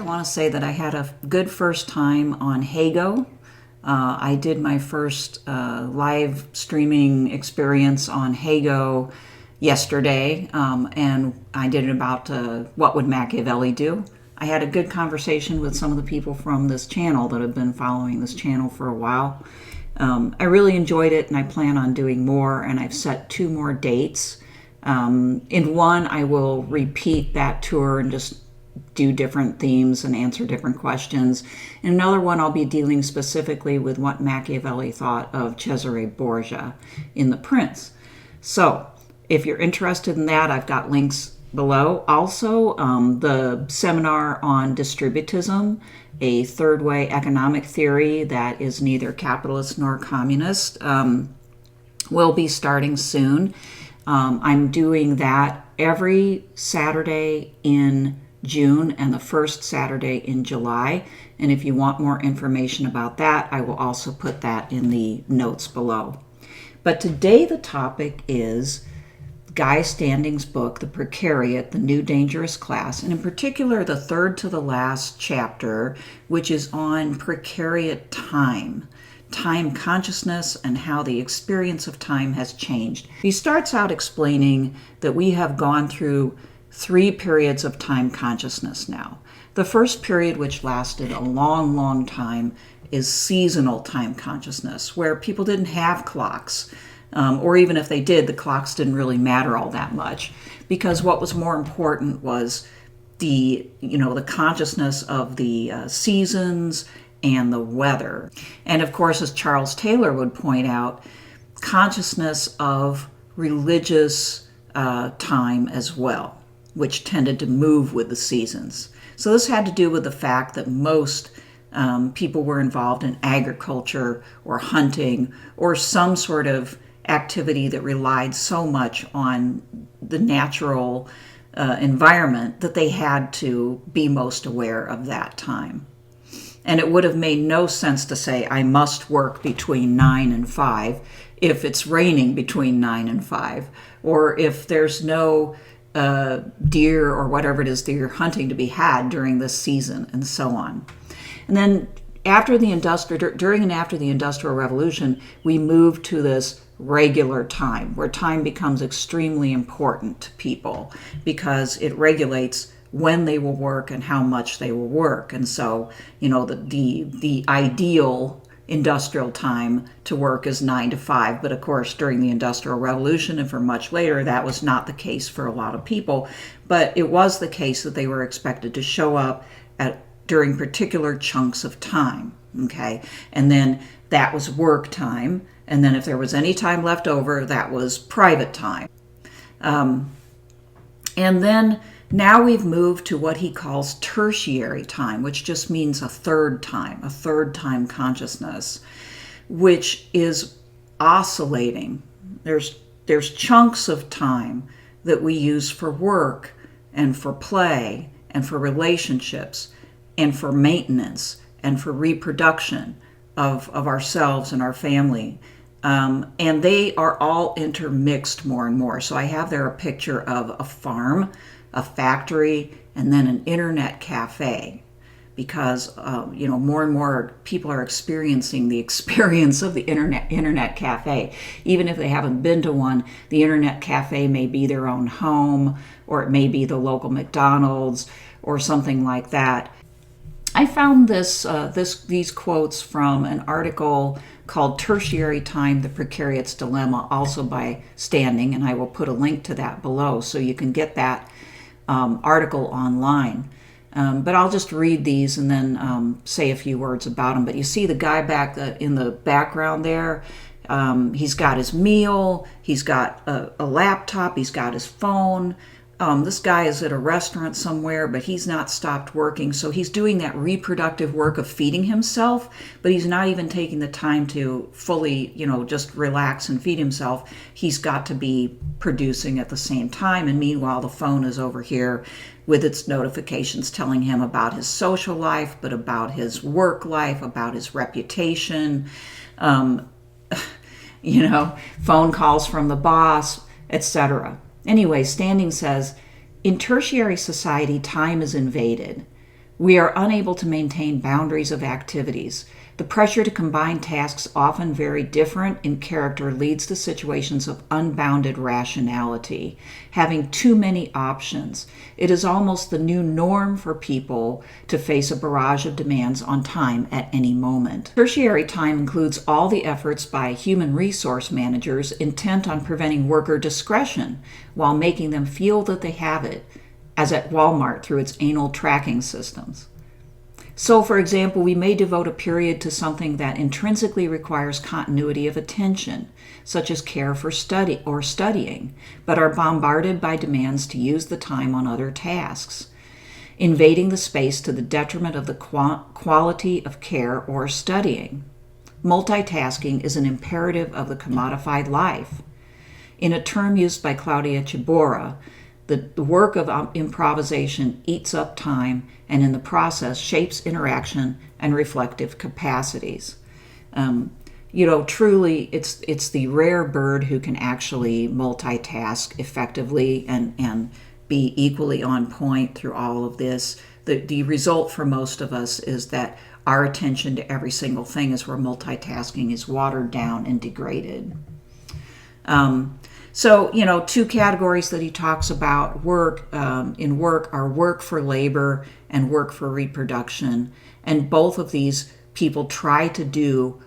I want to say that I had a good first time on Hago. I did my first live streaming experience on Hago yesterday, and I did it about what would Machiavelli do. I had a good conversation with some of the people from this channel that have been following this channel for a while. I really enjoyed it, and I plan on doing more, and I've set 2 more dates. In one, I will repeat that tour and just do different themes and answer different questions. In another one, I'll be dealing specifically with what Machiavelli thought of Cesare Borgia in The Prince. So, if you're interested in that, I've got links below. Also, the seminar on Distributism, a third way economic theory that is neither capitalist nor communist, will be starting soon. I'm doing that every Saturday in June and the first Saturday in July. And if you want more information about that, I will also put that in the notes below. But today the topic is Guy Standing's book, The Precariat, The New Dangerous Class, and in particular the third to the last chapter, which is on Precariat time consciousness, and how the experience of time has changed. He starts out explaining that we have gone through 3 periods of time consciousness now. The first period, which lasted a long, long time, is seasonal time consciousness, where people didn't have clocks. Or even if they did, the clocks didn't really matter all that much, because what was more important was the consciousness of the seasons and the weather. And of course, as Charles Taylor would point out, consciousness of religious time as well, which tended to move with the seasons. So this had to do with the fact that most people were involved in agriculture or hunting or some sort of activity that relied so much on the natural environment that they had to be most aware of that time. And it would have made no sense to say, I must work between 9 and 5 if it's raining between 9 and 5, or if there's no deer or whatever it is that you're hunting to be had during this season, and so on. And then during and after the Industrial Revolution, we moved to this regular time, where time becomes extremely important to people because it regulates when they will work and how much they will work. And so, the ideal industrial time to work is 9 to 5. But of course, during the Industrial Revolution and for much later, that was not the case for a lot of people. But it was the case that they were expected to show up during particular chunks of time. Okay. And then that was work time. And then if there was any time left over, that was private time. And then now we've moved to what he calls tertiary time, which just means a third time consciousness, which is oscillating. There's chunks of time that we use for work and for play and for relationships and for maintenance and for reproduction of ourselves and our family. And they are all intermixed more and more. So I have there a picture of a farm, a factory, and then an internet cafe, because more and more people are experiencing the experience of the internet cafe. Even if they haven't been to one, the internet cafe may be their own home, or it may be the local McDonald's or something like that. I found these quotes from an article called Tertiary Time, The Precariat's Dilemma, also by Standing, and I will put a link to that below so you can get that article online. But I'll just read these and then say a few words about them. But you see the guy back in the background there. He's got his meal, he's got a laptop, he's got his phone. This guy is at a restaurant somewhere, but he's not stopped working. So he's doing that reproductive work of feeding himself, but he's not even taking the time to fully, just relax and feed himself. He's got to be producing at the same time. And meanwhile, the phone is over here with its notifications telling him about his social life, but about his work life, about his reputation, phone calls from the boss, etc. Anyway, Standing says, in tertiary society, time is invaded. We are unable to maintain boundaries of activities. The pressure to combine tasks, often very different in character, leads to situations of unbounded rationality, having too many options. It is almost the new norm for people to face a barrage of demands on time at any moment. Tertiary time includes all the efforts by human resource managers intent on preventing worker discretion while making them feel that they have it, as at Walmart through its anal tracking systems. So, for example, we may devote a period to something that intrinsically requires continuity of attention, such as care for study or studying, but are bombarded by demands to use the time on other tasks, invading the space to the detriment of the quality of care or studying. Multitasking is an imperative of the commodified life. In a term used by Claudia Chibora, the work of improvisation eats up time and in the process shapes interaction and reflective capacities. Truly it's the rare bird who can actually multitask effectively and be equally on point through all of this. The result for most of us is that our attention to every single thing is where multitasking is watered down and degraded. So, two categories that he talks about in work are work for labor and work for reproduction. And both of these people try to do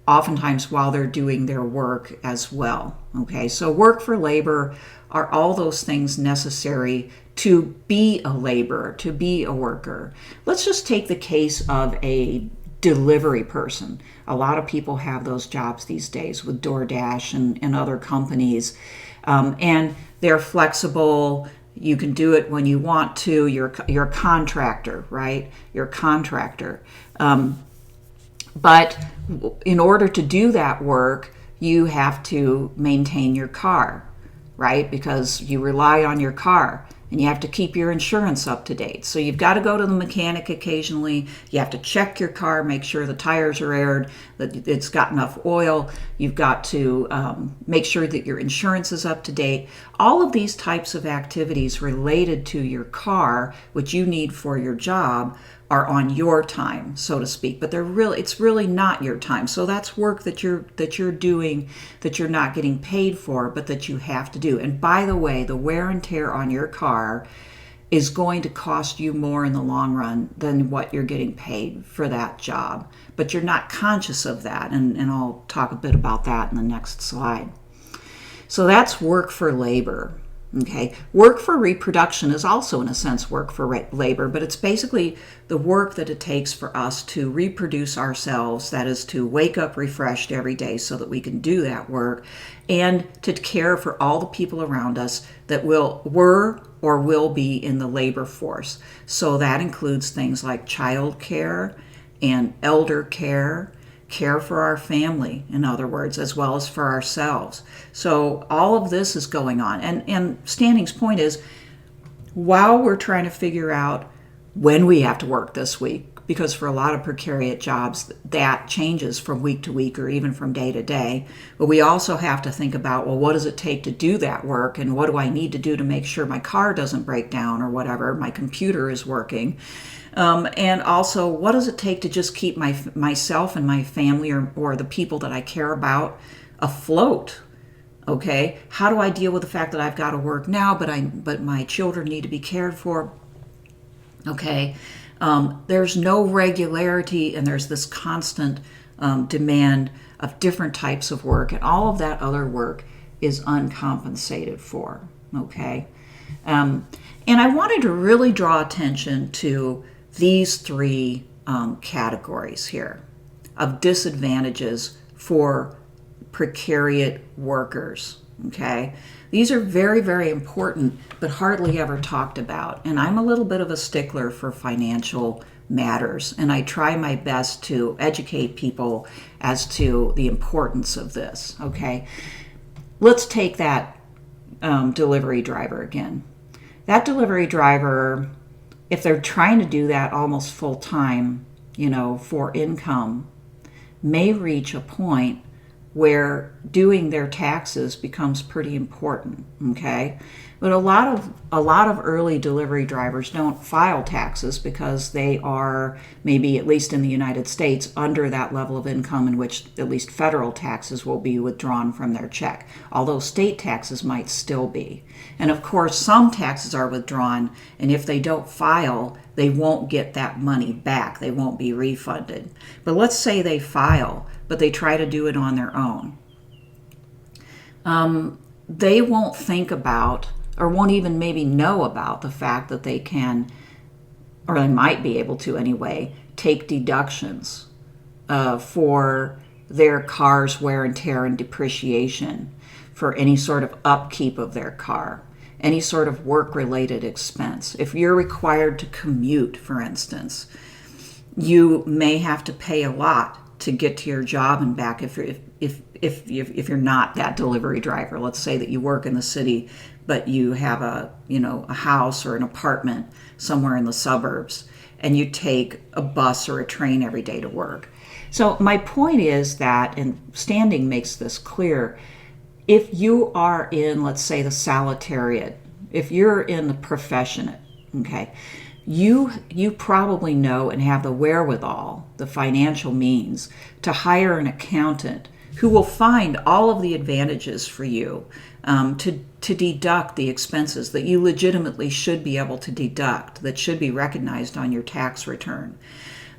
oftentimes while they're doing their work as well. Okay, so work for labor are all those things necessary to be a laborer, to be a worker. Let's just take the case of a delivery person. A lot of people have those jobs these days with DoorDash and other companies. And they're flexible. You can do it when you want to. You're a contractor, right? You're a contractor. But in order to do that work, you have to maintain your car, right? Because you rely on your car. And you have to keep your insurance up to date. So you've got to go to the mechanic occasionally. You have to check your car, make sure the tires are aired, that it's got enough oil. You've got to make sure that your insurance is up to date. All of these types of activities related to your car, which you need for your job, are on your time, so to speak, but it's really not your time. So that's work that you're doing that you're not getting paid for, but that you have to do. And by the way, the wear and tear on your car is going to cost you more in the long run than what you're getting paid for that job. But you're not conscious of that, and I'll talk a bit about that in the next slide. So that's work for labor. Okay, work for reproduction is also, in a sense, work for labor, but it's basically the work that it takes for us to reproduce ourselves, that is to wake up refreshed every day so that we can do that work, and to care for all the people around us that were or will be in the labor force. So that includes things like child care and elder care, care for our family, in other words, as well as for ourselves. So all of this is going on. And Standing's point is, while we're trying to figure out when we have to work this week, because for a lot of precariat jobs, that changes from week to week or even from day to day, but we also have to think about, well, what does it take to do that work? And what do I need to do to make sure my car doesn't break down or whatever, my computer is working? And also, what does it take to just keep myself and my family or the people that I care about afloat? Okay, how do I deal with the fact that I've got to work now, but my children need to be cared for? Okay, there's no regularity, and there's this constant demand of different types of work, and all of that other work is uncompensated for. Okay, and I wanted to really draw attention to these three categories here of disadvantages for precariat workers. Okay, these are very, very important, but hardly ever talked about. And I'm a little bit of a stickler for financial matters, and I try my best to educate people as to the importance of this. Okay, let's take that delivery driver again. That delivery driver, if they're trying to do that almost full time, for income, may reach a point where doing their taxes becomes pretty important, okay? But a lot of early delivery drivers don't file taxes because they are, maybe at least in the United States, under that level of income in which at least federal taxes will be withdrawn from their check, although state taxes might still be. And of course, some taxes are withdrawn, and if they don't file, they won't get that money back. They won't be refunded. But let's say they file, but they try to do it on their own. They won't think about, or won't even maybe know about, the fact that they can, or they might be able to anyway, take deductions for their car's wear and tear and depreciation, for any sort of upkeep of their car, any sort of work-related expense. If you're required to commute, for instance, you may have to pay a lot to get to your job and back if you're not that delivery driver. Let's say that you work in the city, but you have a house or an apartment somewhere in the suburbs, and you take a bus or a train every day to work. So my point is that, and Standing makes this clear, if you are in, let's say, the Salutariat, if you're in the professionate, okay, you probably know and have the wherewithal, the financial means, to hire an accountant who will find all of the advantages for you, to deduct the expenses that you legitimately should be able to deduct, that should be recognized on your tax return.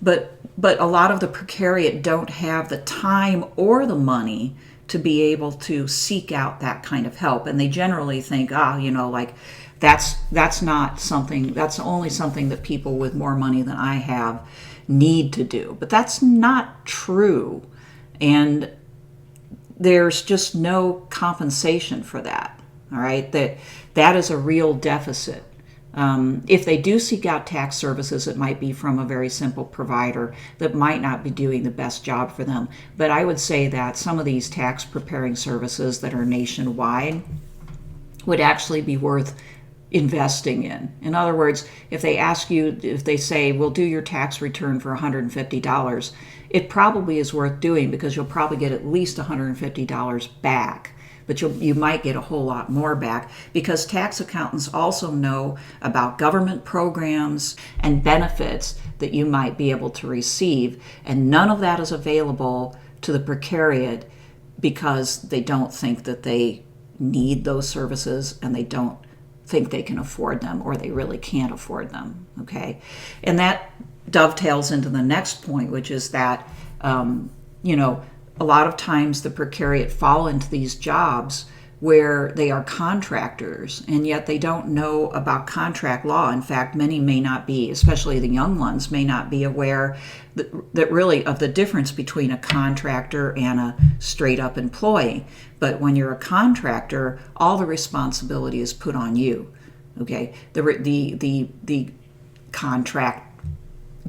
But a lot of the precariat don't have the time or the money to be able to seek out that kind of help, and they generally think, that's not something, that's only something that people with more money than I have need to do. But that's not true, and there's just no compensation for that. All right, that is a real deficit. If they do seek out tax services, it might be from a very simple provider that might not be doing the best job for them. But I would say that some of these tax preparing services that are nationwide would actually be worth investing in. In other words, if they say, we'll do your tax return for $150, it probably is worth doing, because you'll probably get at least $150 back. But you might get a whole lot more back, because tax accountants also know about government programs and benefits that you might be able to receive, and none of that is available to the precariat because they don't think that they need those services, and they don't think they can afford them, or they really can't afford them, okay? And that dovetails into the next point, which is that, a lot of times the precariat fall into these jobs where they are contractors, and yet they don't know about contract law. In fact, many may not be, especially the young ones, may not be aware that really of the difference between a contractor and a straight up employee. But when you're a contractor, all the responsibility is put on you. Okay, the contract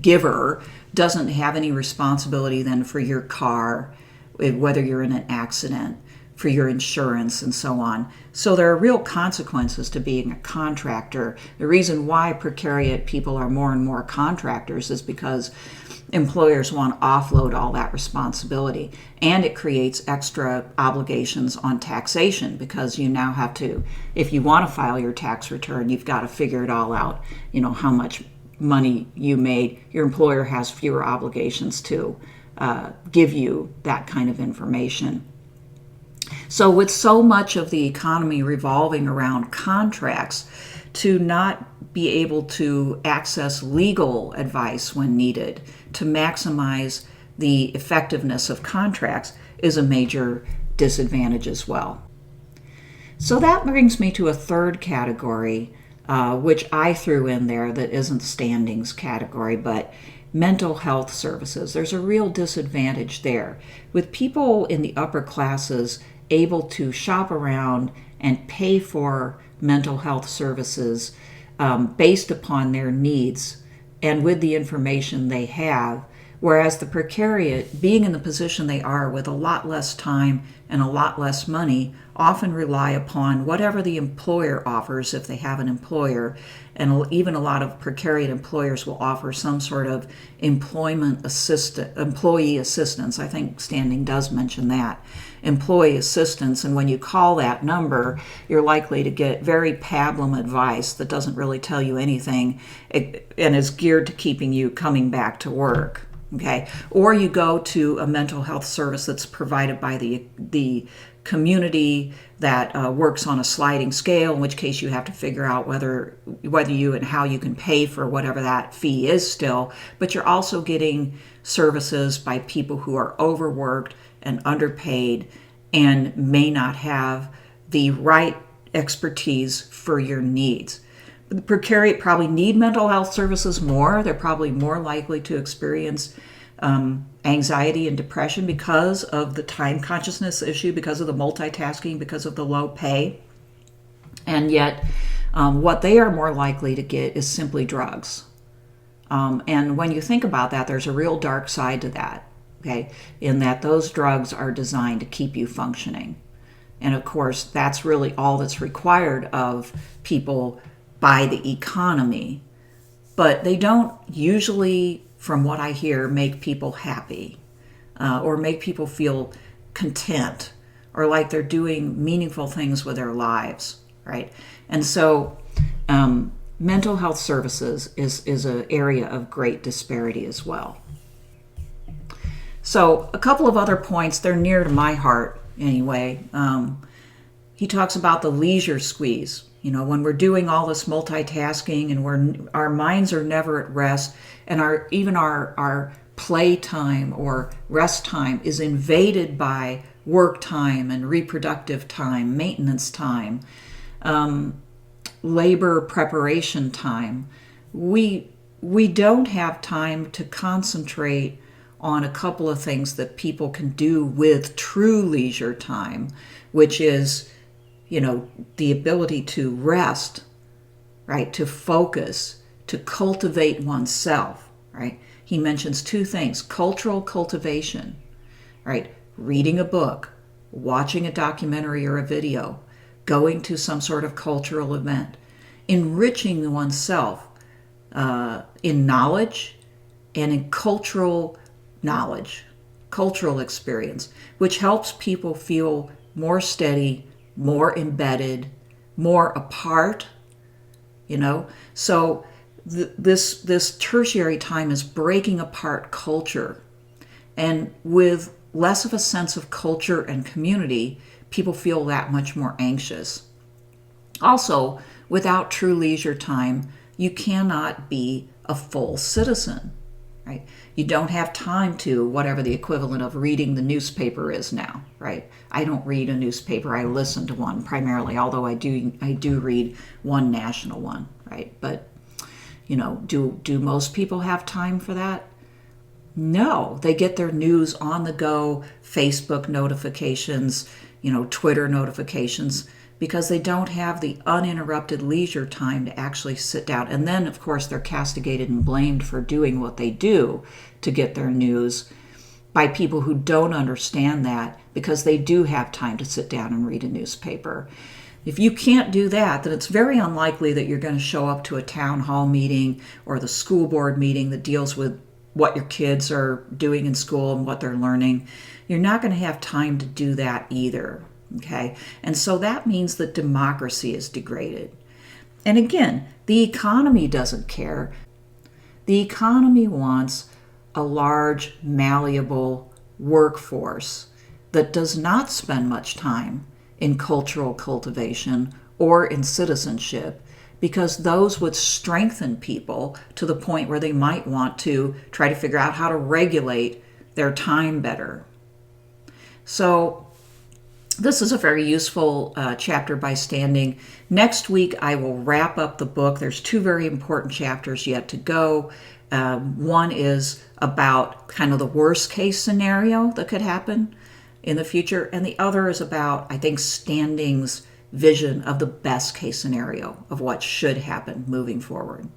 giver doesn't have any responsibility then for your car, whether you're in an accident, for your insurance, and so on. So there are real consequences to being a contractor. The reason why precariat people are more and more contractors is because employers want to offload all that responsibility, and it creates extra obligations on taxation, because you now have to, if you want to file your tax return, you've got to figure it all out, how much money you made. Your employer has fewer obligations to give you that kind of information. So with so much of the economy revolving around contracts, to not be able to access legal advice when needed to maximize the effectiveness of contracts is a major disadvantage as well. So that brings me to a third category, which I threw in there that isn't Standing's category, but mental health services. There's a real disadvantage there. With people in the upper classes able to shop around and pay for mental health services based upon their needs and with the information they have, whereas the precariat, being in the position they are with a lot less time and a lot less money, often rely upon whatever the employer offers if they have an employer. And even a lot of precariat employers will offer some sort of employee assistance. I think Standing does mention that. employee assistance. And when you call that number, you're likely to get very pablum advice that doesn't really tell you anything and is geared to keeping you coming back to work. Okay, or you go to a mental health service that's provided by the community that works on a sliding scale, in which case you have to figure out whether you and how you can pay for whatever that fee is still. But you're also getting services by people who are overworked and underpaid and may not have the right expertise for your needs. The precariat probably need mental health services more. They're probably more likely to experience anxiety and depression because of the time consciousness issue, because of the multitasking, because of the low pay. And yet, what they are more likely to get is simply drugs. And when you think about that, there's a real dark side to that, okay, in that those drugs are designed to keep you functioning. And of course, that's really all that's required of people by the economy. But they don't usually, from what I hear, make people happy or make people feel content or like they're doing meaningful things with their lives, right? And so mental health services is an area of great disparity as well. So a couple of other points, they're near to my heart anyway. He talks about the leisure squeeze. You know, when we're doing all this multitasking and our minds are never at rest, and our play time or rest time is invaded by work time and reproductive time, maintenance time, labor preparation time, we don't have time to concentrate on a couple of things that people can do with true leisure time, which is, you know, the ability to rest, right? To focus, to cultivate oneself, right? He mentions two things: cultural cultivation, right? Reading a book, watching a documentary or a video, going to some sort of cultural event, enriching oneself in knowledge and in cultural knowledge, cultural experience, which helps people feel more steady, more embedded, more apart, you know? So this tertiary time is breaking apart culture. And with less of a sense of culture and community, people feel that much more anxious. Also, without true leisure time, you cannot be a full citizen, right? You don't have time to whatever the equivalent of reading the newspaper is now, right? I don't read a newspaper. I listen to one primarily, although I do read one national one, right? But, you know, do most people have time for that? No, they get their news on the go, Facebook notifications, you know, Twitter notifications, because they don't have the uninterrupted leisure time to actually sit down. And then, of course, they're castigated and blamed for doing what they do to get their news by people who don't understand that, because they do have time to sit down and read a newspaper. If you can't do that, then it's very unlikely that you're going to show up to a town hall meeting or the school board meeting that deals with what your kids are doing in school and what they're learning. You're not going to have time to do that either. Okay, and so that means that democracy is degraded. And again, the economy doesn't care. The economy wants a large, malleable workforce that does not spend much time in cultural cultivation or in citizenship, because those would strengthen people to the point where they might want to try to figure out how to regulate their time better. So this is a very useful chapter by Standing. Next week, I will wrap up the book. There's two very important chapters yet to go. One is about kind of the worst case scenario that could happen in the future, and the other is about, I think, Standing's vision of the best case scenario of what should happen moving forward.